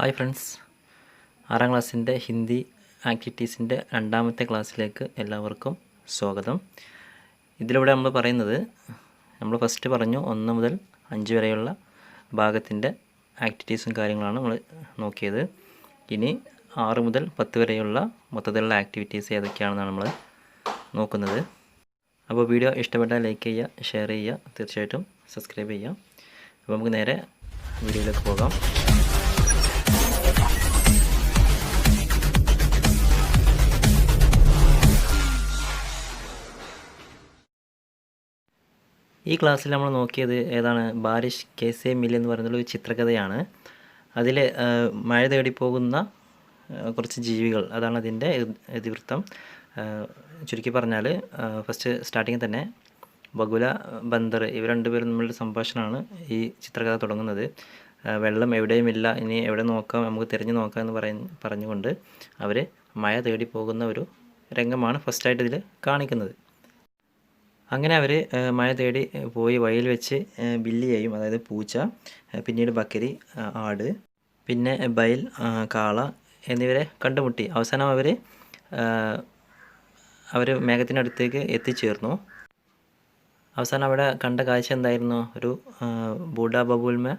Hi friends, 6ാം ക്ലാസ്സിൻ്റെ ഹിന്ദി ആക്ടിവിറ്റീസിൻ്റെ രണ്ടാമത്തെ ക്ലാസ്സിലേക്ക് എല്ലാവർക്കും സ്വാഗതം. ഇതിലൂടെ നമ്മൾ പറയുന്നത്, നമ്മൾ ഫസ്റ്റ് പറഞ്ഞു 1 മുതൽ 5 വരെയുള്ള ഭാഗത്തിൻ്റെ ആക്ടിവിറ്റീസും കാര്യങ്ങളാണ് നമ്മൾ നോക്കിയത്. ഇനി 6 മുതൽ 10 വരെയുള്ള മൊത്തത്തിലുള്ള ആക്ടിവിറ്റീസ് ഏതൊക്കെയാണെന്നാണ് നമ്മൾ നോക്കുന്നത്. അപ്പോൾ വീഡിയോ ഇഷ്ടപ്പെട്ടാൽ ലൈക്ക് ചെയ്യുക, ഷെയർ ചെയ്യുക, തീർച്ചയായിട്ടും സബ്സ്ക്രൈബ് ചെയ്യുക. അപ്പോൾ നമുക്ക് നേരെ വീഡിയോയിലേക്ക് പോകാം. ഈ ക്ലാസ്സിൽ നമ്മൾ നോക്കിയത് ഏതാണ്? ബാരിഷ് കേസെ മിൽ എന്ന് പറയുന്നൊരു ചിത്രകഥയാണ്. അതിൽ മഴ തേടി പോകുന്ന കുറച്ച് ജീവികൾ, അതാണ് അതിൻ്റെ ഇതിവൃത്തം. ചുരുക്കി പറഞ്ഞാൽ ഫസ്റ്റ് സ്റ്റാർട്ടിങ്ങിൽ തന്നെ ബഗുല, ബന്ദർ ഇവർ രണ്ടുപേരും തമ്മിലുള്ള സംഭാഷണമാണ് ഈ ചിത്രകഥ തുടങ്ങുന്നത്. വെള്ളം എവിടെയുമില്ല, ഇനി എവിടെ നോക്കാം, നമുക്ക് തിരഞ്ഞു നോക്കാം എന്ന് പറഞ്ഞുകൊണ്ട് അവർ മഴ തേടി പോകുന്ന ഒരു രംഗമാണ് ഫസ്റ്റായിട്ട് ഇതിൽ കാണിക്കുന്നത്. അങ്ങനെ അവർ മഴ തേടി പോയി വഴിയിൽ വെച്ച് ബില്ലിയെയും, അതായത് പൂച്ച, പിന്നീട് ബക്കരി, ആട്, പിന്നെ ബൈൽ, കാള എന്നിവരെ കണ്ടുമുട്ടി. അവസാനം അവർ മേഘത്തിനടുത്തേക്ക് എത്തിച്ചേർന്നു. അവസാനം അവിടെ കണ്ട കാഴ്ച എന്തായിരുന്നു? ഒരു ബൂഡാ ബബുൽമേ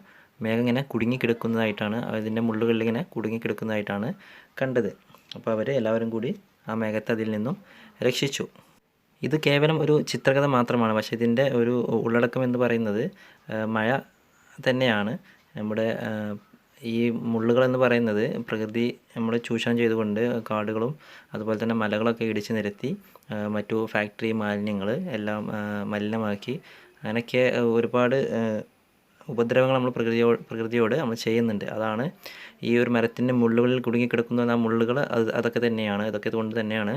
മേഘം ഇങ്ങനെ കുടുങ്ങിക്കിടക്കുന്നതായിട്ടാണ്, അതിൻ്റെ മുള്ളുകളിലിങ്ങനെ കുടുങ്ങിക്കിടക്കുന്നതായിട്ടാണ് കണ്ടത്. അപ്പോൾ എല്ലാവരും കൂടി ആ മേഘത്തെ അതിൽ നിന്നും രക്ഷിച്ചു. ഇത് കേവലം ഒരു ചിത്രകഥ മാത്രമാണ്, പക്ഷേ ഇതിൻ്റെ ഒരു ഉള്ളടക്കം എന്ന് പറയുന്നത് മഴ തന്നെയാണ്. നമ്മുടെ ഈ മുള്ളുകളെന്ന് പറയുന്നത് പ്രകൃതി നമ്മൾ ചൂഷണം ചെയ്തുകൊണ്ട് കാടുകളും അതുപോലെ തന്നെ മലകളൊക്കെ ഇടിച്ചു നിരത്തി മറ്റു ഫാക്ടറി മാലിന്യങ്ങൾ എല്ലാം മലിനമാക്കി, അങ്ങനെയൊക്കെ ഒരുപാട് ഉപദ്രവങ്ങൾ നമ്മൾ പ്രകൃതിയോട് നമ്മൾ ചെയ്യുന്നുണ്ട്. അതാണ് ഈ ഒരു മരത്തിൻ്റെ മുള്ളുകളിൽ കുടുങ്ങിക്കിടക്കുന്ന ആ മുള്ളുകൾ, അതൊക്കെ തന്നെയാണ്, ഇതൊക്കെ കൊണ്ട് തന്നെയാണ്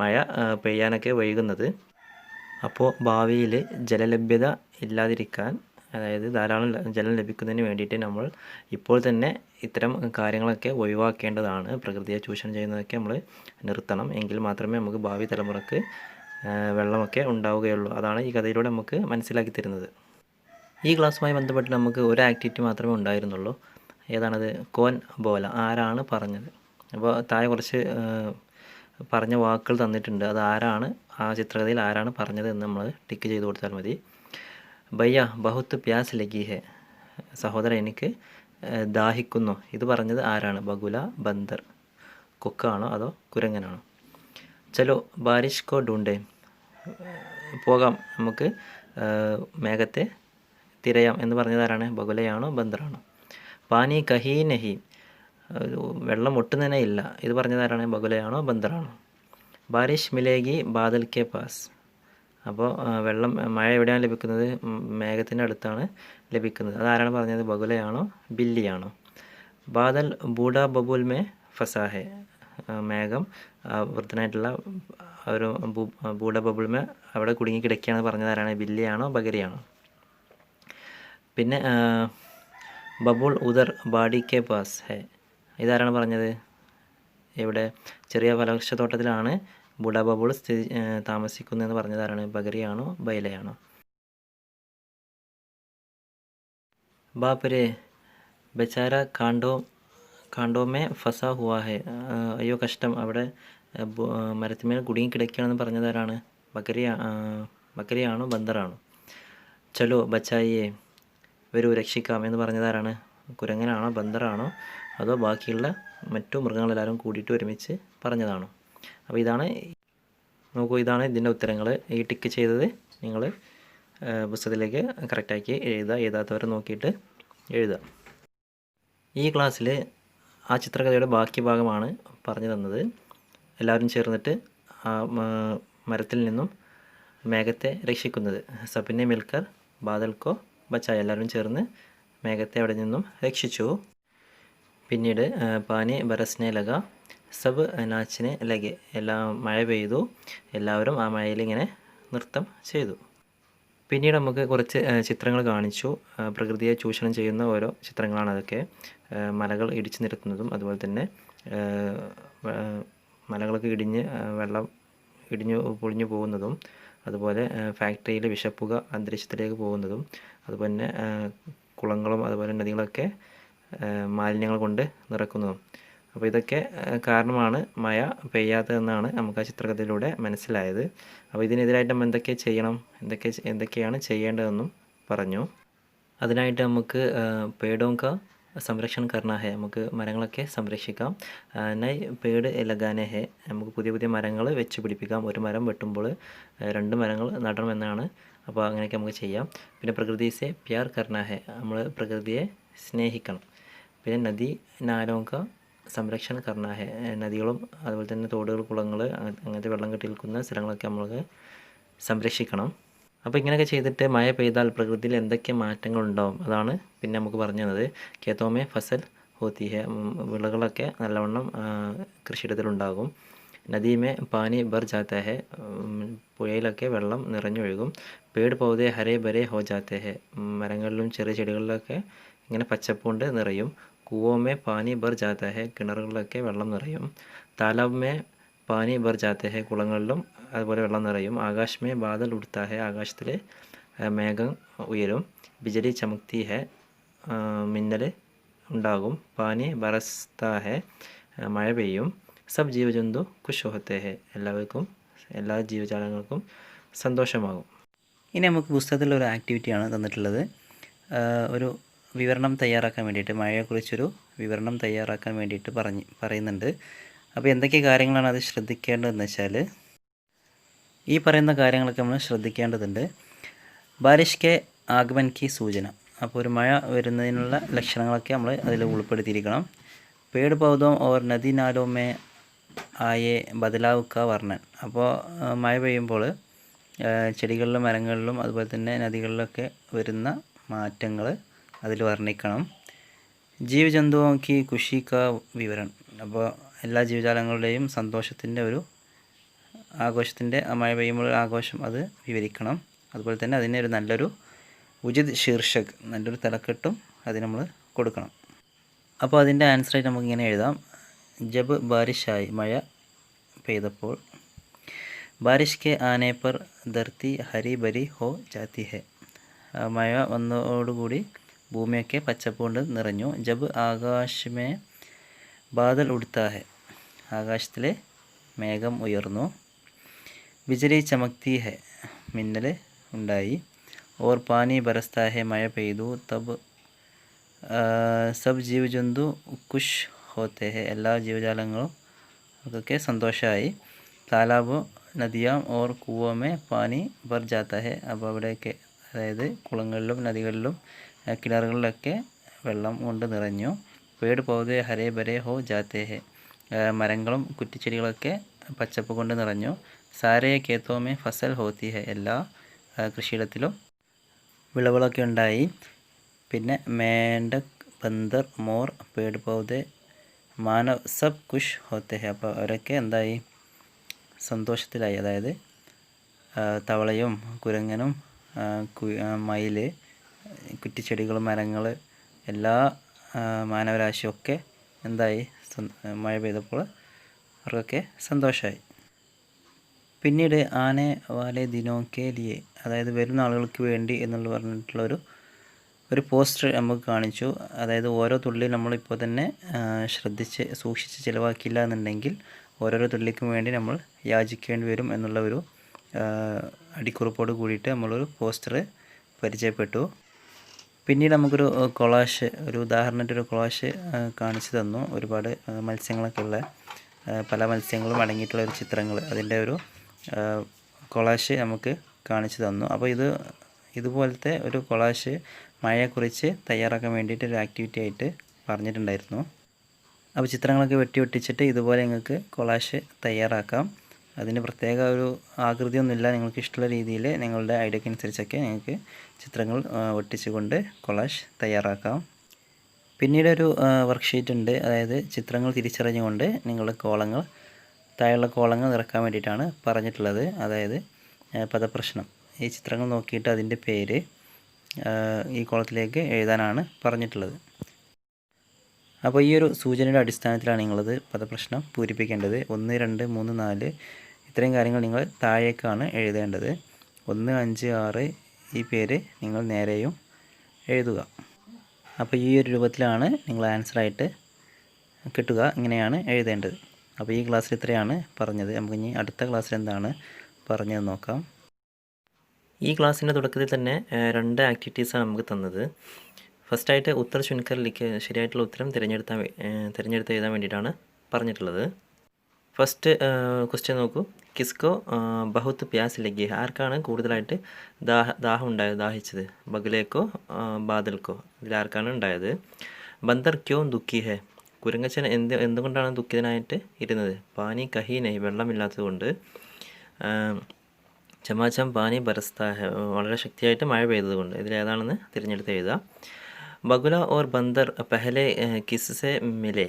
മഴ പെയ്യാനൊക്കെ വൈകുന്നത്. അപ്പോൾ ഭാവിയിൽ ജലലഭ്യത ഇല്ലാതിരിക്കാൻ, അതായത് ധാരാളം ജലം ലഭിക്കുന്നതിന് വേണ്ടിയിട്ട് നമ്മൾ ഇപ്പോൾ തന്നെ ഇത്തരം കാര്യങ്ങളൊക്കെ ഒഴിവാക്കേണ്ടതാണ്. പ്രകൃതിയെ ചൂഷണം ചെയ്യുന്നതൊക്കെ നമ്മൾ നിർത്തണം. എങ്കിൽ മാത്രമേ നമുക്ക് ഭാവി തലമുറക്ക് വെള്ളമൊക്കെ ഉണ്ടാവുകയുള്ളൂ. അതാണ് ഈ കഥയിലൂടെ നമുക്ക് മനസ്സിലാക്കി തരുന്നത്. ഈ ക്ലാസ്സുമായി ബന്ധപ്പെട്ട് നമുക്ക് ഒരു ആക്ടിവിറ്റി മാത്രമേ ഉണ്ടായിരുന്നുള്ളൂ. ഏതാണത്? കോൻ ബോല, ആരാണ് പറഞ്ഞത്. അപ്പോൾ താഴെ കുറച്ച് പറഞ്ഞ വാക്കുകൾ തന്നിട്ടുണ്ട്. അത് ആരാണ്, ആ ചിത്രകഥയിൽ ആരാണ് പറഞ്ഞത് എന്ന് നമ്മൾ ടിക്ക് ചെയ്ത് കൊടുത്താൽ മതി. ഭയ്യ ബഹുത്ത് പ്യാസ് ലഗി ഹെ, സഹോദരൻ എനിക്ക് ദാഹിക്കുന്നു. ഇത് പറഞ്ഞത് ആരാണ്? ബഗുല, ബന്ദർ. കൊക്കാണോ അതോ കുരങ്ങനാണോ? ചലോ ബാരിഷ് കോ ഡൂണ്ടേ, പോകാം നമുക്ക് മേഘത്തെ തിരയാം എന്ന് പറഞ്ഞത് ആരാണ്? ബഗുലയാണോ ബന്ദറാണോ? പാനി കഹീ നഹി, വെള്ളം ഒട്ടും തന്നെ ഇല്ല. ഇത് പറഞ്ഞത് ആരാണ്? ബഗുലയാണോ ബന്ദറാണോ? ബാരിഷ് മിലേഗി ബാദൽ കെ പാസ്, അപ്പോൾ വെള്ളം, മഴ എവിടെയാണ് ലഭിക്കുന്നത്? മേഘത്തിൻ്റെ അടുത്താണ് ലഭിക്കുന്നത്. അതാരാണ് പറഞ്ഞത്? ബഗുലയാണോ ബില്ലിയാണോ? ബാദൽ ബൂഡാ ബബുൽ മേ ഫസാഹെ, മേഘം വൃദ്ധനായിട്ടുള്ള ഒരു ബൂഡാ ബബുൽ മേ അവിടെ കുടുങ്ങി കിടക്കുകയാണ് പറഞ്ഞത് ആരാണ്? ബില്ലിയാണോ ബഗരിയാണോ? പിന്നെ ബബുൾ ഉദർ ബാഡി കെ പാസ് ഹെ, ഇതാരാണ് പറഞ്ഞത്? ഇവിടെ ചെറിയ ഫലവൃക്ഷത്തോട്ടത്തിലാണ് ബൂഡാ ബബുൾ താമസിക്കുന്നതെന്ന് പറഞ്ഞത് ആരാണ്? ബഗരിയാണോ ബൈലയാണോ? ബാപ്പരെ ബെച്ചാര കാണ്ടോമേ ഫസാ ഹുവാ ഹെ, അയ്യോ കഷ്ടം, അവിടെ മരത്തിന്മേൽ കുടുങ്ങിക്കിടക്കുകയാണെന്ന് പറഞ്ഞത് ആരാണ്? ബക്കരിയാണോ ബന്ദറാണോ? ചലോ ബച്ചായിയെ, വരൂ രക്ഷിക്കാം എന്ന് പറഞ്ഞത് ആരാണ്? കുരങ്ങനാണോ ബന്ദറാണോ അതോ ബാക്കിയുള്ള മറ്റു മൃഗങ്ങളെല്ലാവരും കൂടിയിട്ട് ഒരുമിച്ച് പറഞ്ഞതാണോ? അപ്പോൾ ഇതാണ്, നോക്കൂ, ഇതാണ് ഇതിൻ്റെ ഉത്തരങ്ങൾ. ഈ ടിക്ക് ചെയ്തത് നിങ്ങൾ പുസ്തകത്തിലേക്ക് കറക്റ്റാക്കി എഴുതുക, എഴുതാത്തവരെ നോക്കിയിട്ട് എഴുതുക. ഈ ക്ലാസ്സിൽ ആ ചിത്രകഥയുടെ ബാക്കി ഭാഗമാണ് പറഞ്ഞു തന്നത്. എല്ലാവരും ചേർന്നിട്ട് ആ മരത്തിൽ നിന്നും മേഘത്തെ രക്ഷിക്കുന്നത്. സബിനെ മിൽക്കർ ബാദൽക്കോ ബച്ചായ, എല്ലാവരും ചേർന്ന് മേഘത്തെ അവിടെ നിന്നും രക്ഷിച്ചു. പിന്നീട് പാനി ബരസ്നെ ലഗ, സബ് നാച്ചിനെ ലഗെ, എല്ലാം മഴ പെയ്തു, എല്ലാവരും ആ മഴയിലിങ്ങനെ നൃത്തം ചെയ്തു. പിന്നീട് നമുക്ക് കുറച്ച് ചിത്രങ്ങൾ കാണിച്ചു. പ്രകൃതിയെ ചൂഷണം ചെയ്യുന്ന ഓരോ ചിത്രങ്ങളാണ് അതൊക്കെ. മലകൾ ഇടിച്ചു നിരത്തുന്നതും അതുപോലെ തന്നെ മലകളൊക്കെ വെള്ളം ഇടിഞ്ഞു പൊളിഞ്ഞു പോകുന്നതും, അതുപോലെ ഫാക്ടറിയിലെ വിഷപ്പുക അന്തരീക്ഷത്തിലേക്ക് പോകുന്നതും, അതുപോലെ തന്നെ കുളങ്ങളും അതുപോലെ നദികളൊക്കെ മാലിന്യങ്ങൾ കൊണ്ട് നിറക്കുന്നതും. അപ്പോൾ ഇതൊക്കെ കാരണമാണ് മഴ പെയ്യാത്തതെന്നാണ് നമുക്ക് ആ ചിത്രകഥയിലൂടെ മനസ്സിലായത്. അപ്പോൾ ഇതിനെതിരായിട്ട് നമ്മൾ എന്തൊക്കെ ചെയ്യണം, എന്തൊക്കെയാണ് ചെയ്യേണ്ടതെന്നും പറഞ്ഞു. അതിനായിട്ട് നമുക്ക് പേടോं का സംരക്ഷണം करना है, നമുക്ക് മരങ്ങളൊക്കെ സംരക്ഷിക്കാം. നൈ പേട് ലഗാനെ ഹെ, നമുക്ക് പുതിയ പുതിയ മരങ്ങൾ വെച്ച് പിടിപ്പിക്കാം. ഒരു മരം വെട്ടുമ്പോൾ 2 മരങ്ങൾ നടണമെന്നാണ്. അപ്പോൾ അങ്ങനെയൊക്കെ നമുക്ക് ചെയ്യാം. പിന്നെ പ്രകൃതി സെ പ്യാർ കർണ ഹെ, നമ്മൾ പ്രകൃതിയെ സ്നേഹിക്കണം. പിന്നെ നദി നാലോं का സംരക്ഷണം കർണ ഹെ, നദികളും അതുപോലെ തന്നെ തോടുകൾ, കുളങ്ങൾ, അങ്ങനത്തെ വെള്ളം കെട്ടി നിൽക്കുന്ന സ്ഥലങ്ങളൊക്കെ നമുക്ക് സംരക്ഷിക്കണം. അപ്പോൾ ഇങ്ങനെയൊക്കെ ചെയ്തിട്ട് മഴ പെയ്താൽ പ്രകൃതിയിൽ എന്തൊക്കെ മാറ്റങ്ങളുണ്ടാവും അതാണ് പിന്നെ നമുക്ക് പറഞ്ഞു തന്നത്. കേത്തോമേ ഫസൽ ഹോത്തി ഹെ, വിളകളൊക്കെ നല്ലവണ്ണം കൃഷിയിടത്തിലുണ്ടാകും. നദിമേ പാനി ഭർ ജാത്ത ഹെ, പുഴയിലൊക്കെ വെള്ളം നിറഞ്ഞൊഴുകും. പേട് പൗധെ ഹരേ ഭരേ ഹോ ജാത്തെ ഹെ, മരങ്ങളിലും ചെറിയ ചെടികളിലൊക്കെ ഇങ്ങനെ പച്ചപ്പ് കൊണ്ട് നിറയും. കുവോമേ പാനി ഭർ ജാത്ത ഹെ, കിണറുകളിലൊക്കെ വെള്ളം നിറയും. താലാബ് പാനി ഭർ ജാത്തെ ഹെ, കുളങ്ങളിലും അതുപോലെ വെള്ളം നിറയും. ആകാശ് മേ ബാദൽ ഉഡ്താ ഹെ, ആകാശത്തിൽ മേഘം ഉയരും. ബിജലി ചമക്തി ഹെ, മിന്നൽ ഉണ്ടാകും. പാനി ബറസ്താ ഹെ, മഴ പെയ്യും. സബ് ജീവജന്തു ഖുഷ് ഹോത്തെ ഹെ, എല്ലാ ജീവജാലങ്ങൾക്കും സന്തോഷമാകും. ഇനി നമുക്ക് പുസ്തകത്തിലൊരു ആക്ടിവിറ്റിയാണ് തന്നിട്ടുള്ളത്. ഒരു വിവരണം തയ്യാറാക്കാൻ വേണ്ടിയിട്ട്, മഴയെക്കുറിച്ചൊരു വിവരണം തയ്യാറാക്കാൻ വേണ്ടിയിട്ട് പറയുന്നുണ്ട്. അപ്പോൾ എന്തൊക്കെ കാര്യങ്ങളാണ് അത് ശ്രദ്ധിക്കേണ്ടതെന്ന് വെച്ചാൽ, ഈ പറയുന്ന കാര്യങ്ങളൊക്കെ നമ്മൾ ശ്രദ്ധിക്കേണ്ടതുണ്ട്. ബാരിഷ് കെ ആഗമൻ കി സൂചന, അപ്പോൾ ഒരു മഴ വരുന്നതിനുള്ള ലക്ഷണങ്ങളൊക്കെ നമ്മൾ അതിൽ ഉൾപ്പെടുത്തിയിരിക്കണം. പേട് പൗധോं और നദി നാലോं में ആയേ ബദലാവ് കാ വർണ്ണൻ, അപ്പോൾ മഴ പെയ്യുമ്പോൾ ചെടികളിലും മരങ്ങളിലും അതുപോലെ തന്നെ നദികളിലൊക്കെ വരുന്ന മാറ്റങ്ങൾ അതിൽ വർണ്ണിക്കണം. ജീവജന്തുവും കി ഖുഷി കാ വിവരൺ, അപ്പോൾ എല്ലാ ജീവജാലങ്ങളുടെയും സന്തോഷത്തിൻ്റെ ഒരു ആഘോഷത്തിൻ്റെ, മഴ പെയ്യുമ്പോൾ ആഘോഷം അത് വിവരിക്കണം. അതുപോലെ തന്നെ അതിന് ഒരു നല്ലൊരു ഉചിത് ശീർഷക്, നല്ലൊരു തലക്കെട്ടും അതിന് നമ്മൾ കൊടുക്കണം. അപ്പോൾ അതിൻ്റെ ആൻസറായിട്ട് നമുക്കിങ്ങനെ എഴുതാം. ജബ് ബാരിഷായി, മഴ പെയ്തപ്പോൾ. ബാരിഷ് കെ ആനെ പർ ധർത്തി ഹരി ഭരി ഹോ ജാത്തി ഹെ, മഴ വന്നതോടുകൂടി ഭൂമിയൊക്കെ പച്ചപ്പ് കൊണ്ട് നിറഞ്ഞു. ജബ് ആകാശ് മേ ബാദൽ ഉഡ്താ ഹെ, ആകാശത്തിലെ മേഘം ഉയർന്നു. ബിജലി ചമക്തി ഹെ, മിന്നൽ ഉണ്ടായി. ഓർ പാനി ബരസ്താ ഹെ, മഴ പെയ്തു. തബ് സബ് ജീവജന്തു ഖുഷ് ഹോത്തെ ഹെ, എല്ലാ ജീവജാലങ്ങളും അതൊക്കെ സന്തോഷമായി. താലാബോ നദിയാം ഓർ കുവോമേ പാനി ഭർ ജാത്ത ഹെ, അപ്പോൾ അവിടെയൊക്കെ അതായത് കുളങ്ങളിലും നദികളിലും കിണറുകളിലൊക്കെ വെള്ളം കൊണ്ട് നിറഞ്ഞു. പേട് പൗധെ ഹരേ ഭരേ ഹോ ജാത്തെ ഹെ, മരങ്ങളും കുറ്റിച്ചെടികളൊക്കെ പച്ചപ്പ് കൊണ്ട് നിറഞ്ഞു. സാരേ കേത്തോമേ ഫസൽ ഹോത്തി ഹെ, എല്ലാ കൃഷിയിടത്തിലും വിളവുകളൊക്കെ ഉണ്ടായി. പിന്നെ മേണ്ടക് ബന്ദർ മോർ പേട് പൗധെ മാനവ് സബ് ഖുഷ് ഹോത്തെ ഹെ, അപ്പോൾ അവരൊക്കെ എന്തായി, സന്തോഷത്തിലായി. അതായത് തവളയും കുരങ്ങനും മയിൽ, കുറ്റിച്ചെടികളും മരങ്ങൾ, എല്ലാ മാനവരാശിയൊക്കെ എന്തായി, മഴ പെയ്തപ്പോൾ അവർക്കൊക്കെ സന്തോഷമായി. പിന്നീട് ആനെ വാലെ ദിനോ കെ ലിയെ, അതായത് വരുന്ന ആളുകൾക്ക് വേണ്ടി എന്നുള്ള പറഞ്ഞിട്ടുള്ളൊരു പോസ്റ്റർ നമുക്ക് കാണിച്ചു. അതായത് ഓരോ തുള്ളി നമ്മളിപ്പോൾ തന്നെ സൂക്ഷിച്ച് ചിലവാക്കിയില്ല എന്നുണ്ടെങ്കിൽ ഓരോരോ തുള്ളിക്കും വേണ്ടി നമ്മൾ യാചിക്കേണ്ടി വരും എന്നുള്ള ഒരു അടിക്കുറിപ്പോട് കൂടിയിട്ട് നമ്മളൊരു പോസ്റ്റർ പരിചയപ്പെട്ടു. പിന്നീട് നമുക്കൊരു കൊളാഷ്, ഒരു ഉദാഹരണത്തിൻ്റെ കൊളാഷ് കാണിച്ചു തന്നു. ഒരുപാട് മത്സ്യങ്ങളൊക്കെ ഉള്ള പല മത്സ്യങ്ങളും അടങ്ങിയിട്ടുള്ള ഒരു ചിത്രങ്ങൾ, അതിൻ്റെ ഒരു കൊളാഷ് നമുക്ക് കാണിച്ചു തന്നു. അപ്പോൾ ഇതുപോലത്തെ ഒരു കൊളാഷ് മഴയെക്കുറിച്ച് തയ്യാറാക്കാൻ വേണ്ടിയിട്ട് ഒരു ആക്ടിവിറ്റി ആയിട്ട് പറഞ്ഞിട്ടുണ്ടായിരുന്നു. അപ്പോൾ ചിത്രങ്ങളൊക്കെ വെട്ടിച്ചിട്ട് ഇതുപോലെ നിങ്ങൾക്ക് കൊളാഷ് തയ്യാറാക്കാം. അതിന് പ്രത്യേക ഒരു ആകൃതിയൊന്നുമില്ല, നിങ്ങൾക്ക് ഇഷ്ടമുള്ള രീതിയിൽ നിങ്ങളുടെ ഐഡിയക്ക് അനുസരിച്ചൊക്കെ നിങ്ങൾക്ക് ചിത്രങ്ങൾ ഒട്ടിച്ചുകൊണ്ട് കൊളാഷ് തയ്യാറാക്കാം. പിന്നീടൊരു വർക്ക്ഷീറ്റ് ഉണ്ട്, അതായത് ചിത്രങ്ങൾ തിരിച്ചറിഞ്ഞുകൊണ്ട് നിങ്ങളുടെ താഴെയുള്ള കോളങ്ങൾ നിറക്കാൻ വേണ്ടിയിട്ടാണ് പറഞ്ഞിട്ടുള്ളത്. അതായത് പദപ്രശ്നം, ഈ ചിത്രങ്ങൾ നോക്കിയിട്ട് അതിൻ്റെ പേര് ഈ കോളത്തിലേക്ക് എഴുതാനാണ് പറഞ്ഞിട്ടുള്ളത്. അപ്പോൾ ഈ ഒരു സൂചനയുടെ അടിസ്ഥാനത്തിലാണ് നിങ്ങളത് പദപ്രശ്നം പൂരിപ്പിക്കേണ്ടത്. 1, 2, 3, 4 ഇത്രയും കാര്യങ്ങൾ നിങ്ങൾ താഴേക്കാണ് എഴുതേണ്ടത്. 1, 5, 6 ഈ പേര് നിങ്ങൾ നേരെയും എഴുതുക. അപ്പോൾ ഈ ഒരു രൂപത്തിലാണ് നിങ്ങൾ ആൻസറായിട്ട് കിട്ടുക. ഇങ്ങനെയാണ് എഴുതേണ്ടത്. അപ്പോൾ ഈ ക്ലാസ്സിൽ ഇത്രയാണ് പറഞ്ഞത്. നമുക്കിനി അടുത്ത ക്ലാസ്സിൽ എന്താണ് പറഞ്ഞത് നോക്കാം. ഈ ക്ലാസ്സിൻ്റെ തുടക്കത്തിൽ തന്നെ 2 ആക്ടിവിറ്റീസാണ് നമുക്ക് തന്നത്. ഫസ്റ്റായിട്ട് ഉത്തർ ചുൻകറിലേക്ക് ശരിയായിട്ടുള്ള ഉത്തരം തിരഞ്ഞെടുത്ത് എഴുതാൻ വേണ്ടിയിട്ടാണ് പറഞ്ഞിട്ടുള്ളത്. ഫസ്റ്റ് ക്വസ്റ്റ്യൻ നോക്കൂ. കിസ്കോ ബഹുത്ത് പ്യാസ് ലഗി ഹെ, ആർക്കാണ് കൂടുതലായിട്ട് ദാഹം ഉണ്ടായത്, ദാഹിച്ചത്? ബഗുലേക്കോ ബാദൽക്കോ, ഇതിലാർക്കാണ് ഉണ്ടായത്? ബന്ദർ ക്യോ ദുഃഖി ഹെ, കുരങ്ങച്ചൻ എന്തുകൊണ്ടാണ് ദുഃഖിതനായിട്ട് ഇരുന്നത്? പാനി കഹി നഹി, വെള്ളമില്ലാത്തത് കൊണ്ട്. ചമാചം പാനി ബരസ്താ ഹെ, വളരെ ശക്തിയായിട്ട് മഴ പെയ്തതുകൊണ്ട്. ഇതിലേതാണെന്ന് തിരഞ്ഞെടുത്ത് എഴുതുക. ബഗുല ഓർ ബന്ദർ പെഹലെ കിസ്സെ മിലെ,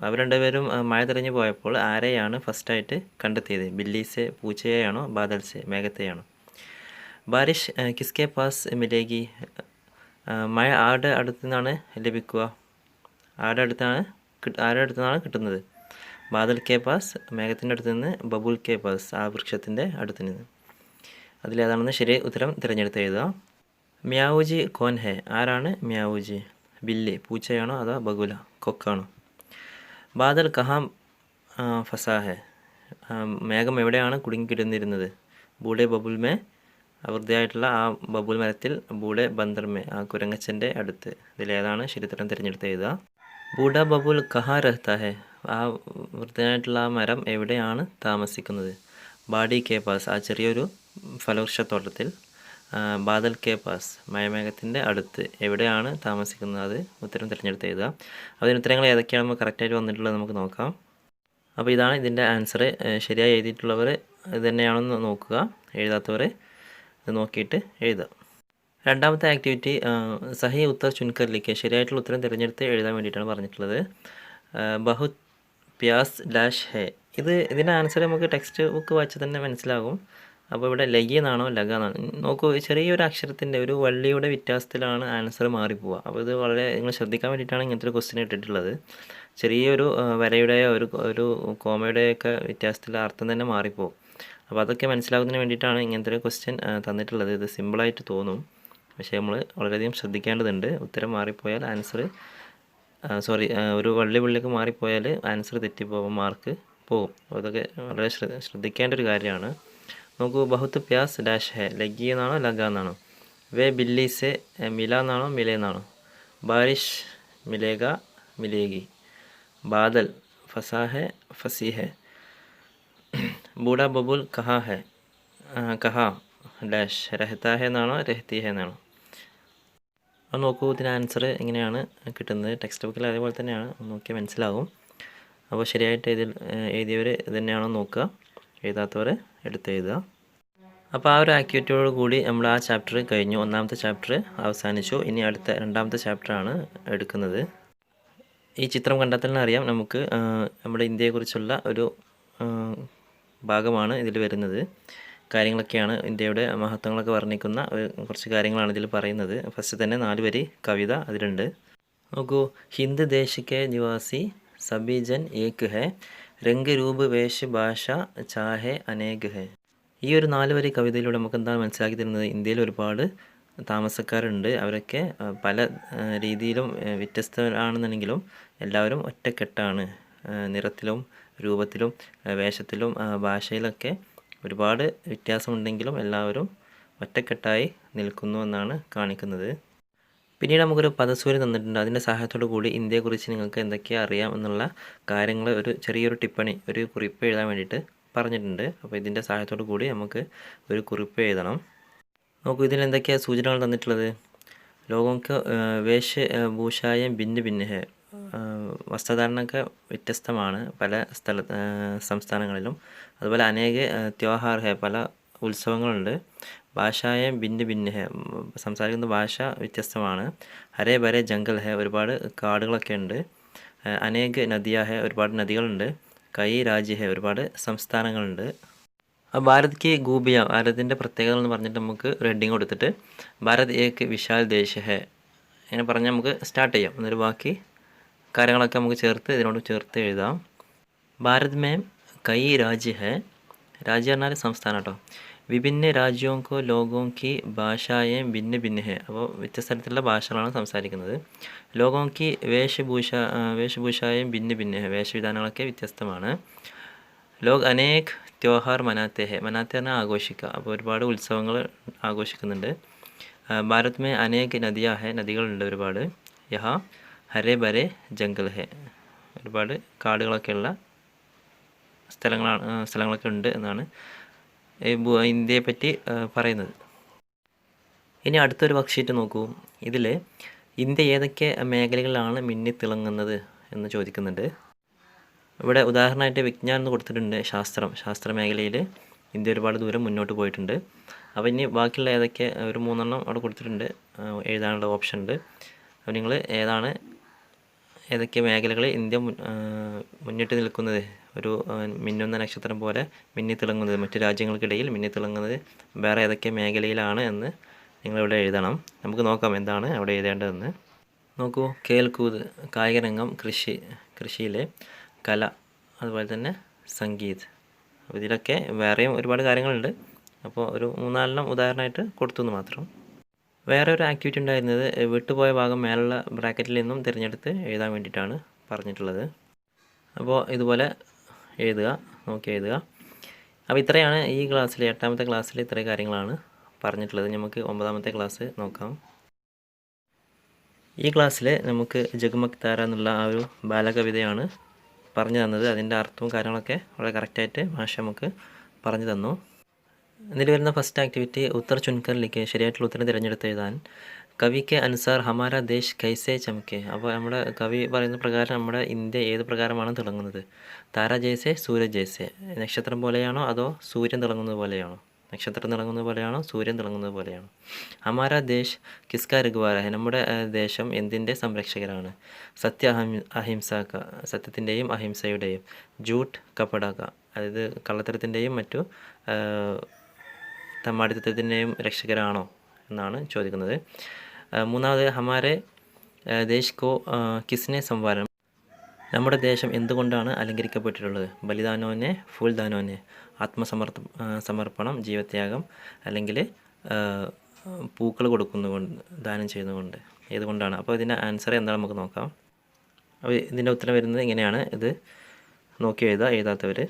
അവർ രണ്ടുപേരും മഴ തെളിഞ്ഞു പോയപ്പോൾ ആരെയാണ് ഫസ്റ്റായിട്ട് കണ്ടെത്തിയത്? ബില്ലീസെ, പൂച്ചയെയാണോ ബാദൽസെ, മേഘത്തെയാണോ? ബാരിഷ് കിസ്കെ പാസ് മിലേഗി, മഴ ആരുടെ അടുത്തു നിന്നാണ് ലഭിക്കുക? ആരുടെ അടുത്താണ് കിട്ടുന്നത്? ബാദൽ കെ പാസ്, മേഘത്തിൻ്റെ അടുത്ത് നിന്ന്. ബബുൽ കെ പാസ്, ആ വൃക്ഷത്തിൻ്റെ അടുത്ത് നിന്ന്. അതിലേതാണെന്ന് ശരി ഉത്തരം തിരഞ്ഞെടുത്ത് എഴുതുക. മ്യാവുജി കോൻ ഹെ, ആരാണ് മ്യാവുജി? ബില്ലി, പൂച്ചയാണോ അതോ ബഗുല, കൊക്കാണോ? ബാദൽ കഹാം ഫസാ ഹെ, മേഘം എവിടെയാണ് കുടുങ്ങിക്കിടന്നിരുന്നത്? ബൂഡെ ബബുൽ മേ, വൃദ്ധയായിട്ടുള്ള ആ ബബുൽ മരത്തിൽ. ബൂഡെ ബന്ദർ മേ, ആ കുരങ്ങച്ചൻ്റെ അടുത്ത്. ഇതിലേതാണ് ശരിത്തരം തിരഞ്ഞെടുത്ത് എഴുതുക. ബൂഡ ബബുൽ കഹാ രഹ്താ ഹെ, ആ വൃദ്ധനായിട്ടുള്ള ആ മരം എവിടെയാണ് താമസിക്കുന്നത്? ബാഡി കെ പാസ്, ആ ചെറിയൊരു ഫലവൃക്ഷത്തോട്ടത്തിൽ. ബാദൽ കെ പാസ്, മഴമേഘത്തിൻ്റെ അടുത്ത്. എവിടെയാണ് താമസിക്കുന്നത്? അത് ഉത്തരം തിരഞ്ഞെടുത്ത് എഴുതുക. അതിന് ഉത്തരങ്ങൾ ഏതൊക്കെയാണ് നമുക്ക് കറക്റ്റായിട്ട് വന്നിട്ടുള്ളത് നമുക്ക് നോക്കാം. അപ്പോൾ ഇതാണ് ഇതിൻ്റെ ആൻസർ. ശരിയായി എഴുതിയിട്ടുള്ളവർ ഇത് തന്നെയാണെന്ന് നോക്കുക, എഴുതാത്തവർ ഇത് നോക്കിയിട്ട് എഴുതുക. രണ്ടാമത്തെ ആക്ടിവിറ്റി സഹി ഉത്തർ ചുൻകറിലേക്ക്, ശരിയായിട്ടുള്ള ഉത്തരം തിരഞ്ഞെടുത്ത് എഴുതാൻ വേണ്ടിയിട്ടാണ് പറഞ്ഞിട്ടുള്ളത്. ബഹുത് പ്യാസ് ഡാഷ് ഹെ, ഇതിൻ്റെ ആൻസർ നമുക്ക് ടെക്സ്റ്റ് ബുക്ക് വായിച്ച് തന്നെ മനസ്സിലാകും. അപ്പോൾ ഇവിടെ ലഗി എന്നാണോ ലഗ എന്നാണോ നോക്കൂ. ചെറിയൊരു അക്ഷരത്തിൻ്റെ, ഒരു വള്ളിയുടെ വ്യത്യാസത്തിലാണ് ആൻസർ മാറിപ്പോവുക. അപ്പോൾ ഇത് വളരെ നിങ്ങൾ ശ്രദ്ധിക്കാൻ വേണ്ടിയിട്ടാണ് ഇങ്ങനത്തെ ഒരു ക്വസ്റ്റ്യൻ ഇട്ടിട്ടുള്ളത്. ചെറിയൊരു വരയുടെയോ ഒരു കോമയുടെയൊക്കെ വ്യത്യാസത്തിൽ അർത്ഥം തന്നെ മാറിപ്പോവും. അപ്പോൾ അതൊക്കെ മനസ്സിലാക്കുന്നതിന് വേണ്ടിയിട്ടാണ് ഇങ്ങനത്തെ ഒരു ക്വസ്റ്റ്യൻ തന്നിട്ടുള്ളത്. ഇത് സിമ്പിളായിട്ട് തോന്നും, പക്ഷേ നമ്മൾ വളരെയധികം ശ്രദ്ധിക്കേണ്ടതുണ്ട്. ഉത്തരം മാറിപ്പോയാൽ ആൻസർ ഒരു വള്ളിക്ക് മാറിപ്പോയാൽ ആൻസർ തെറ്റിപ്പോകും, മാർക്ക് പോകും. അപ്പോൾ അതൊക്കെ വളരെ ശ്രദ്ധിക്കേണ്ട ഒരു കാര്യമാണ്. നോക്കൂ, ബഹുത്ത് പ്യാസ് ഡാഷ് ഹെ, ലഗി എന്നാണോ ലഗ എന്നാണോ? വേ ബില്ലി സെ, മില എന്നാണോ മില എന്നാണോ? ബാരിഷ് മിലേഗ മിലേഗി. ബാദൽ ഫസാ ഹെ ഫസി ഹെ. ബൂഡ ബബുൽ കഹാ ഹെ, കഹാ ഡാഷ് രഹ്താ ഹെ എന്നാണോ രഹ്തി ഹെ എന്നാണോ? അപ്പോൾ നോക്കൂ, ഇതിന് ആൻസർ എങ്ങനെയാണ് കിട്ടുന്നത്? ടെക്സ്റ്റ് ബുക്കിൽ അതേപോലെ തന്നെയാണ്, നോക്കിയാൽ മനസ്സിലാകും. അപ്പോൾ ശരിയായിട്ട് എഴുതിയവർ ഇത് തന്നെയാണോ നോക്കുക, എഴുതാത്തവർ എടുത്ത് എഴുതുക. അപ്പോൾ ആ ഒരു ആക്ടിവിറ്റിയോട് കൂടി നമ്മൾ ആ ചാപ്റ്റർ കഴിഞ്ഞു. ഒന്നാമത്തെ ചാപ്റ്റർ അവസാനിച്ചു. ഇനി രണ്ടാമത്തെ ചാപ്റ്ററാണ് എടുക്കുന്നത്. ഈ ചിത്രം കണ്ടാൽ തന്നെ അറിയാം നമുക്ക് നമ്മുടെ ഇന്ത്യയെക്കുറിച്ചുള്ള ഒരു ഭാഗമാണ് ഇതിൽ വരുന്നത്. കാര്യങ്ങളൊക്കെയാണ്, ഇന്ത്യയുടെ മഹത്വങ്ങളൊക്കെ വർണ്ണിക്കുന്ന കുറച്ച് കാര്യങ്ങളാണ് ഇതിൽ പറയുന്നത്. ഫസ്റ്റ് തന്നെ 4 വരി കവിത അതിലുണ്ട്. നോക്കൂ, ഹിന്ദ് ദേശ് കെ നിവാസി സബി ജൻ ഏക് ഹെ, രംഗ് രൂപ് വേഷ് ഭാഷ ചാഹെ അനേക് ഹെ. ഈ ഒരു 4 വരി കവിതയിലൂടെ നമുക്ക് എന്താണ് മനസ്സിലാക്കി തരുന്നത്? ഇന്ത്യയിൽ ഒരുപാട് താമസക്കാരുണ്ട്. അവരൊക്കെ പല രീതിയിലും വ്യത്യസ്തരാണെന്നുണ്ടെങ്കിലും എല്ലാവരും ഒറ്റക്കെട്ടാണ്. നിറത്തിലും രൂപത്തിലും വേഷത്തിലും ഭാഷയിലൊക്കെ ഒരുപാട് വ്യത്യാസമുണ്ടെങ്കിലും എല്ലാവരും ഒറ്റക്കെട്ടായി നിൽക്കുന്നു എന്നാണ് കാണിക്കുന്നത്. പിന്നീട് നമുക്കൊരു പദസൂരി തന്നിട്ടുണ്ട്. അതിൻ്റെ സഹായത്തോടു കൂടി ഇന്ത്യയെക്കുറിച്ച് നിങ്ങൾക്ക് എന്തൊക്കെയാണ് അറിയാം എന്നുള്ള കാര്യങ്ങൾ ഒരു ചെറിയൊരു ടിപ്പണി, ഒരു കുറിപ്പ് എഴുതാൻ വേണ്ടിയിട്ട് പറഞ്ഞിട്ടുണ്ട്. അപ്പോൾ ഇതിൻ്റെ സഹായത്തോടു കൂടി നമുക്ക് ഒരു കുറിപ്പ് എഴുതണം. നോക്കൂ, ഇതിൽ എന്തൊക്കെയാണ് സൂചനകൾ തന്നിട്ടുള്ളത്? ലോകങ്ങൾക്ക് വേഷ് ഭൂഷായം ഭിന്ന ഭിന്ന ഹെ, വസ്ത്രധാരണമൊക്കെ വ്യത്യസ്തമാണ് പല സംസ്ഥാനങ്ങളിലും. അതുപോലെ അനേക ത്യോഹാർ ഹെ, പല ഉത്സവങ്ങളുണ്ട്. ഭാഷായ ഭിന്ന ഭിന്ന ഹെ, സംസാരിക്കുന്ന ഭാഷ വ്യത്യസ്തമാണ്. ഹരേ ഭരേ ജംഗൽ ഹെ, ഒരുപാട് കാടുകളൊക്കെ ഉണ്ട്. അനേക നദിയ ഹെ, ഒരുപാട് നദികളുണ്ട്. കൈ രാജ്യ ഹെ, ഒരുപാട് സംസ്ഥാനങ്ങളുണ്ട്. ഭാരത് കി ഗൂബിയ, ഭാരതത്തിൻ്റെ പ്രത്യേകത എന്ന് പറഞ്ഞിട്ട് നമുക്ക് ഒരു ഹെഡിങ് കൊടുത്തിട്ട് ഭാരത് ഏക് വിശാൽ ദേശ് ഹെ ഇങ്ങനെ പറഞ്ഞാൽ നമുക്ക് സ്റ്റാർട്ട് ചെയ്യാം. എന്നൊരു ബാക്കി കാര്യങ്ങളൊക്കെ നമുക്ക് ഇതിനോട് ചേർത്ത് എഴുതാം. ഭാരത് മേ കൈ രാജ്യ ഹെ, രാജ്യം പറഞ്ഞാൽ സംസ്ഥാനം കേട്ടോ. വിഭിന്ന രാജ്യോं को लोगों की ഭാഷായേ ഭിന്ന ഭിന്ന है അപ്പോൾ വ്യത്യസ്ത തരത്തിലുള്ള ഭാഷകളാണ് സംസാരിക്കുന്നത്. ലോഗോं की വേഷഭൂഷായേ ഭിന്ന ഭിന്ന है വേഷവിധാനങ്ങളൊക്കെ വ്യത്യസ്തമാണ്. ലോഗ് അനേക് ത്യോഹാർ മനാത്തെ ഹെ മനാത്തെ പറഞ്ഞാൽ ആഘോഷിക്കുക. അപ്പോൾ ഒരുപാട് ഉത്സവങ്ങൾ ആഘോഷിക്കുന്നുണ്ട്. ഭാരത് മേ അനേക് നദിയാ ഹെ നദികളുണ്ട് ഒരുപാട്. യഹാ ഹരേ ഭരേ ജംഗൽ ഹെ ഒരുപാട് കാടുകളൊക്കെയുള്ള സ്ഥലങ്ങളൊക്കെ ഉണ്ട് എന്നാണ് ഇന്ത്യയെ പറ്റി പറയുന്നത്. ഇനി അടുത്തൊരു വർക്ക്ഷീറ്റ് നോക്കൂ. ഇതിൽ ഇന്ത്യ ഏതൊക്കെ മേഖലകളിലാണ് മിന്നിത്തിളങ്ങുന്നത് എന്ന് ചോദിക്കുന്നുണ്ട്. ഇവിടെ ഉദാഹരണമായിട്ട് വിജ്ഞാനം എന്ന് കൊടുത്തിട്ടുണ്ട്. ശാസ്ത്ര മേഖലയിൽ ഇന്ത്യ ഒരുപാട് ദൂരം മുന്നോട്ട് പോയിട്ടുണ്ട്. അപ്പോൾ ഇനി ബാക്കിയുള്ള ഏതൊക്കെ ഒരു 3 അവിടെ കൊടുത്തിട്ടുണ്ട്, എഴുതാനുള്ള ഓപ്ഷൻ ഉണ്ട്. അപ്പോൾ നിങ്ങൾ ഏതൊക്കെ മേഖലകളിൽ ഇന്ത്യ മുന്നിട്ട് നിൽക്കുന്നത്, ഒരു മിന്നുന്ന നക്ഷത്രം പോലെ മിന്നിത്തിളങ്ങുന്നത്, മറ്റു രാജ്യങ്ങൾക്കിടയിൽ മിന്നിത്തിളങ്ങുന്നത് വേറെ ഏതൊക്കെ മേഖലയിലാണ് എന്ന് നിങ്ങളിവിടെ എഴുതണം. നമുക്ക് നോക്കാം എന്താണ് അവിടെ എഴുതേണ്ടതെന്ന്. നോക്കൂ, കേൽക്കൂത് കായികരംഗം, കൃഷിയിലെ കല, അതുപോലെ തന്നെ സംഗീത്. അപ്പോൾ ഇതിലൊക്കെ വേറെയും ഒരുപാട് കാര്യങ്ങളുണ്ട്. അപ്പോൾ ഒരു 3-4 ഉദാഹരണമായിട്ട് കൊടുത്തു എന്ന് മാത്രം. വേറെ ഒരു ആക്ടിവിറ്റി ഉണ്ടായിരുന്നത് വിട്ടുപോയ ഭാഗം മേലുള്ള ബ്രാക്കറ്റിൽ നിന്നും തിരഞ്ഞെടുത്ത് എഴുതാൻ വേണ്ടിയിട്ടാണ് പറഞ്ഞിട്ടുള്ളത്. അപ്പോൾ ഇതുപോലെ നോക്കി എഴുതുക. അപ്പോൾ ഇത്രയാണ് ഈ ക്ലാസ്സിൽ, 8ാമത്തെ ക്ലാസ്സിൽ ഇത്രയും കാര്യങ്ങളാണ് പറഞ്ഞിട്ടുള്ളത്. നമുക്ക് 9ാമത്തെ ക്ലാസ് നോക്കാം. ഈ ക്ലാസ്സിൽ നമുക്ക് ജഗ്മഗ് താര എന്നുള്ള ആ ഒരു ബാലകവിതയാണ് പറഞ്ഞു തന്നത്. അതിൻ്റെ അർത്ഥവും കാര്യങ്ങളൊക്കെ വളരെ കറക്റ്റായിട്ട് മാഷ് നമുക്ക് പറഞ്ഞു തന്നു. ഇതിൽ വരുന്ന ഫസ്റ്റ് ആക്ടിവിറ്റി ഉത്തർ ചുൻകർ ലിഖെ, ശരിയായിട്ടുള്ള ഉത്തരം തിരഞ്ഞെടുത്ത് എഴുതാൻ. കവിക്ക് അനുസാർ ഹമാര ദേശ് കൈസേ ചമക്കെ. അപ്പോൾ നമ്മുടെ കവി പറയുന്ന പ്രകാരം നമ്മുടെ ഇന്ത്യ ഏത് പ്രകാരമാണ് തിളങ്ങുന്നത്? താര ജയ്സെ സൂരജ് ജയ്സെ, നക്ഷത്രം പോലെയാണോ അതോ സൂര്യൻ തിളങ്ങുന്നത് പോലെയാണോ? നക്ഷത്രം തിളങ്ങുന്നത് പോലെയാണോ സൂര്യൻ തിളങ്ങുന്നത് പോലെയാണോ? ഹമാര ദേശ് കിസ്ക രഘുവാര ഹെ, നമ്മുടെ ദേശം എന്തിൻ്റെ സംരക്ഷകരാണ്? അഹിംസാക്ക, സത്യത്തിൻ്റെയും അഹിംസയുടെയും. ജൂട്ട് കപടാക്ക, അതായത് കള്ളത്തരത്തിൻ്റെയും മറ്റു തമ്മാടിത്തത്തിൻ്റെയും രക്ഷകരാണോ എന്നാണ് ചോദിക്കുന്നത്. 3ാമത് ഹമാരെ ദേശ് കോ കിസ്നെ സംവാരം, നമ്മുടെ ദേശം എന്തുകൊണ്ടാണ് അലങ്കരിക്കപ്പെട്ടിട്ടുള്ളത്? ബലിദാനോനെ, ഫൂൽദാനോനെ, സമർപ്പണം, ജീവത്യാഗം, അല്ലെങ്കിൽ പൂക്കൾ കൊടുക്കുന്നതുകൊണ്ട്, ദാനം ചെയ്യുന്നതുകൊണ്ട്, ഏതുകൊണ്ടാണ്? അപ്പോൾ ഇതിൻ്റെ ആൻസർ എന്താണ് നമുക്ക് നോക്കാം. അപ്പോൾ ഇതിൻ്റെ ഉത്തരം വരുന്നത് ഇങ്ങനെയാണ്. ഇത് നോക്കി എഴുതാത്തവർ.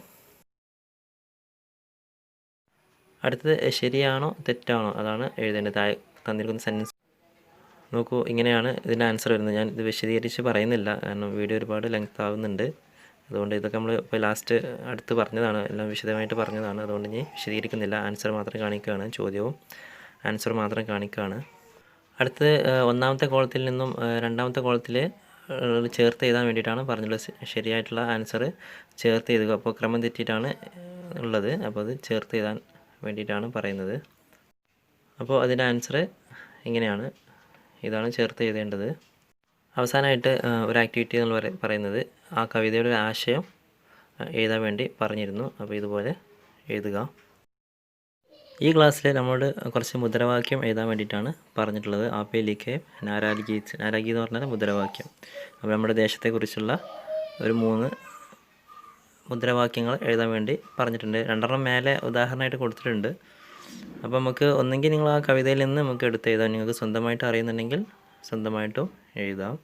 അടുത്തത് ശരിയാണോ തെറ്റാണോ അതാണ് എഴുതേണ്ടത്. തന്നിരിക്കുന്ന സെൻറ്റൻസ് നോക്കൂ, ഇങ്ങനെയാണ് ഇതിൻ്റെ ആൻസർ വരുന്നത്. ഞാൻ ഇത് വിശദീകരിച്ച് പറയുന്നില്ല, കാരണം വീഡിയോ ഒരുപാട് ലെങ്ത് ആവുന്നുണ്ട്. അതുകൊണ്ട് ഇതൊക്കെ നമ്മൾ ഇപ്പോൾ ലാസ്റ്റ് അടുത്ത് പറഞ്ഞതാണ്, എല്ലാം വിശദമായിട്ട് പറഞ്ഞതാണ്. അതുകൊണ്ട് ഇനി വിശദീകരിക്കുന്നില്ല, ആൻസർ മാത്രം കാണിക്കുകയാണ്. ചോദ്യവും ആൻസർ മാത്രം കാണിക്കുകയാണ്. അടുത്തത് 1ാമത്തെ കോളത്തിൽ നിന്നും 2ാമത്തെ കോളത്തിൽ ചേർത്ത് എഴുതാൻ വേണ്ടിയിട്ടാണ് പറഞ്ഞുള്ളത്. ശരിയായിട്ടുള്ള ആൻസർ ചേർത്ത് എഴുതുക. അപ്പോൾ ക്രമം തെറ്റിയിട്ടാണ് ഉള്ളത്, അപ്പോൾ അത് ചേർത്ത് എഴുതാൻ വേണ്ടിയിട്ടാണ് പറയുന്നത്. അപ്പോൾ അതിൻ്റെ ആൻസർ ഇങ്ങനെയാണ്, ഇതാണ് ചേർത്ത് എഴുതേണ്ടത്. അവസാനമായിട്ട് ഒരു ആക്ടിവിറ്റി എന്ന് പറയുന്നത് ആ കവിതയുടെ ഒരു ആശയം എഴുതാൻ വേണ്ടി പറഞ്ഞിരുന്നു. അപ്പോൾ ഇതുപോലെ എഴുതുക. ഈ ക്ലാസ്സിൽ നമ്മളോട് കുറച്ച് മുദ്രാവാക്യം എഴുതാൻ വേണ്ടിയിട്ടാണ് പറഞ്ഞിട്ടുള്ളത്. ആപ്പേ ലിഖേ നാരാജി എന്ന് പറഞ്ഞാൽ മുദ്രാവാക്യം. അപ്പോൾ നമ്മുടെ ദേശത്തെക്കുറിച്ചുള്ള ഒരു 3 മുദ്രാവാക്യങ്ങൾ എഴുതാൻ വേണ്ടി പറഞ്ഞിട്ടുണ്ട്. 2 മേലെ ഉദാഹരണമായിട്ട് കൊടുത്തിട്ടുണ്ട്. അപ്പോൾ നമുക്ക് ഒന്നെങ്കിൽ നിങ്ങൾ ആ കവിതയിൽ നിന്ന് നമുക്ക് എടുത്ത് എഴുതാം. നിങ്ങൾക്ക് സ്വന്തമായിട്ട് അറിയുന്നുണ്ടെങ്കിൽ സ്വന്തമായിട്ടും എഴുതാം.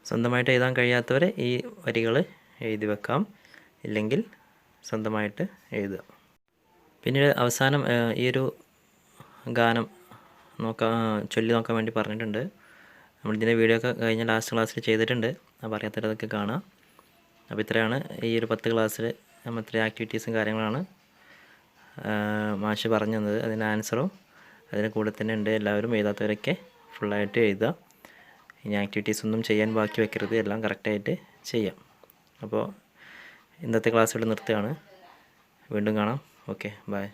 സ്വന്തമായിട്ട് എഴുതാൻ കഴിയാത്തവർ ഈ വരികൾ എഴുതി വെക്കാം, ഇല്ലെങ്കിൽ സ്വന്തമായിട്ട് എഴുതുക. പിന്നീട് അവസാനം ഈ ഒരു ഗാനം ചൊല്ലി നോക്കാൻ വേണ്ടി പറഞ്ഞിട്ടുണ്ട്. നമ്മളിതിൻ്റെ വീഡിയോ ഒക്കെ കഴിഞ്ഞ ലാസ്റ്റ് ക്ലാസ്സിൽ ചെയ്തിട്ടുണ്ട്. അപ്പോൾ അറിയാത്തവരതൊക്കെ കാണാം. അപ്പോൾ ഇത്രയാണ് ഈ ഒരു 10 ക്ലാസ്സിൽ നമ്മൾ ഇത്രയും ആക്ടിവിറ്റീസും കാര്യങ്ങളാണ് മാഷ് പറഞ്ഞു തന്നത്. അതിൻ്റെ ആൻസറും അതിന് കൂടെ തന്നെ ഉണ്ട്. എല്ലാവരും എഴുതാത്തവരൊക്കെ ഫുള്ളായിട്ട് എഴുതുക. ഇനി ആക്ടിവിറ്റീസ് ഒന്നും ചെയ്യാൻ ബാക്കി വെക്കരുത്, എല്ലാം കറക്റ്റായിട്ട് ചെയ്യാം. അപ്പോൾ ഇന്നത്തെ ക്ലാസ് ഇവിടെ നിർത്തുകയാണ്. വീണ്ടും കാണാം. Okay, by.